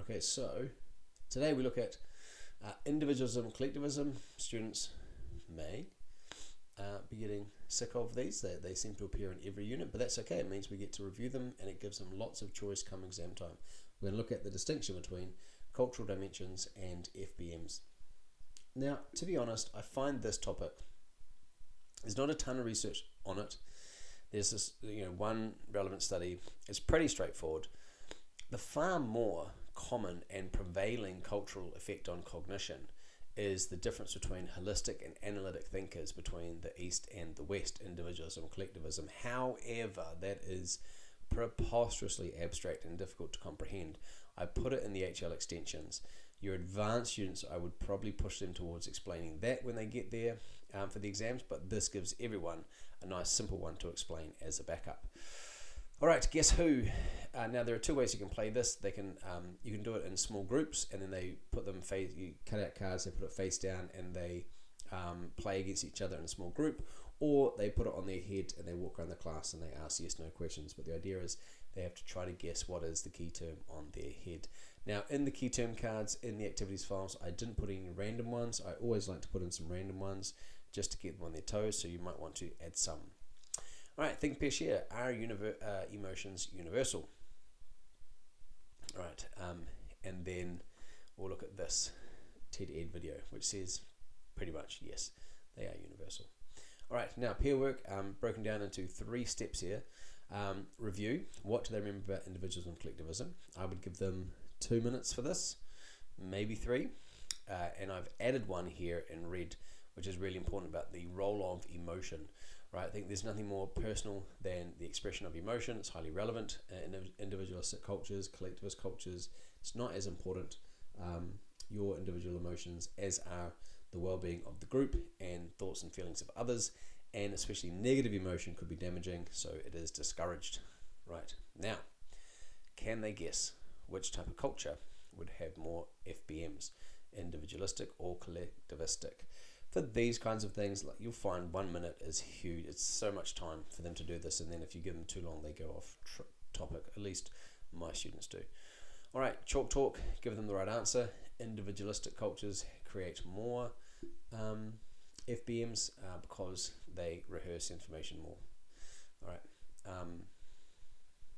Okay, so today we look at individualism, collectivism. Students may be getting sick of these. They seem to appear in every unit, but that's okay. It means we get to review them and it gives them lots of choice come exam time. We're going to look at the distinction between cultural dimensions and FBMs. Now, to be honest, I find this topic, there's not a ton of research on it. There's this, one relevant study. It's pretty straightforward. The far more common and prevailing cultural effect on cognition is the difference between holistic and analytic thinkers between the East and the West, individualism, collectivism. However, that is preposterously abstract and difficult to comprehend. I put it in the HL extensions. Your advanced students, I would probably push them towards explaining that when they get there for the exams, but this gives everyone a nice simple one to explain as a backup. All right, guess who? Now there are two ways you can play this. You can do it in small groups, and then they put them you cut out cards, they put it face down, and they play against each other in a small group, or they put it on their head and they walk around the class and they ask yes/no questions. But the idea is they have to try to guess what is the key term on their head. Now, in the key term cards in the activities files, I didn't put any random ones. I always like to put in some random ones just to get them on their toes. So you might want to add some. All right, think, pair, share. Are emotions universal? All right, and then we'll look at this TED Ed video, which says pretty much yes, they are universal. All right, now pair work, broken down into 3 steps here. Review, what do they remember about individualism and collectivism? I would give them 2 minutes for this, maybe 3. And I've added one here in red, which is really important about the role of emotion. Right, I think there's nothing more personal than the expression of emotion. It's highly relevant in individualistic cultures, collectivist cultures. It's not as important, your individual emotions, as are the well-being of the group and thoughts and feelings of others, and especially negative emotion could be damaging, so it is discouraged. Right, now, can they guess which type of culture would have more FBMs, individualistic or collectivistic? For these kinds of things, you'll find 1 minute is huge. It's so much time for them to do this, and then if you give them too long, they go off topic. At least my students do. All right, chalk talk, give them the right answer. Individualistic cultures create more FBMs because they rehearse information more. All right,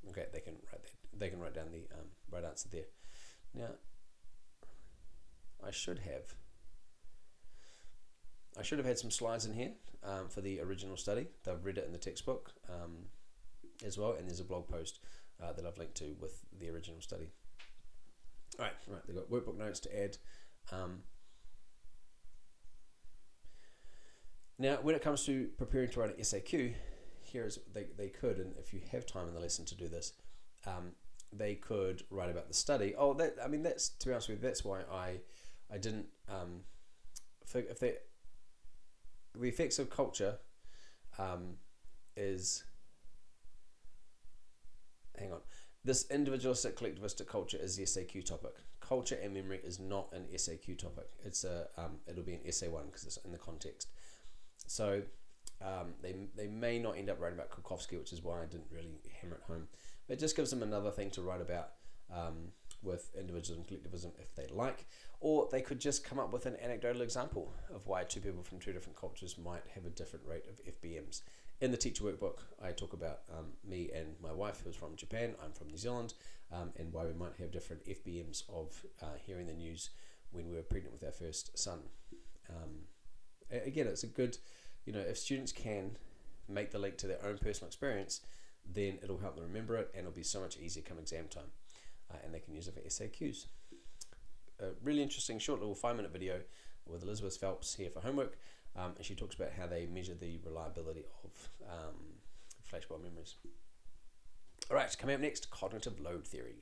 okay, they can write down the right answer there. Now, I should have had some slides in here for the original study. They've read it in the textbook as well, and there's a blog post that I've linked to with the original study. All right, they've got workbook notes to add. Now, when it comes to preparing to write an SAQ, here's they could, and if you have time in the lesson to do this, they could write about the study. That's, to be honest with you, that's why I didn't. If they the effects of culture is, hang on, this individualistic collectivistic culture is the SAQ topic. Culture and memory is not an SAQ topic. It's it'll be an essay 1 because it's in the context. So they may not end up writing about Kukovsky, which is why I didn't really hammer it home. But it just gives them another thing to write about with individualism and collectivism if they like, or they could just come up with an anecdotal example of why 2 people from 2 different cultures might have a different rate of FBMs. In the teacher workbook, I talk about me and my wife, who's from Japan, I'm from New Zealand, and why we might have different FBMs of hearing the news when we were pregnant with our first son. Again, it's a good, if students can make the link to their own personal experience, then it'll help them remember it, and it'll be so much easier come exam time. And they can use it for SAQs. A really interesting short little 5-minute video with Elizabeth Phelps here for homework, and she talks about how they measure the reliability of flashbulb memories. All right, coming up next, cognitive load theory.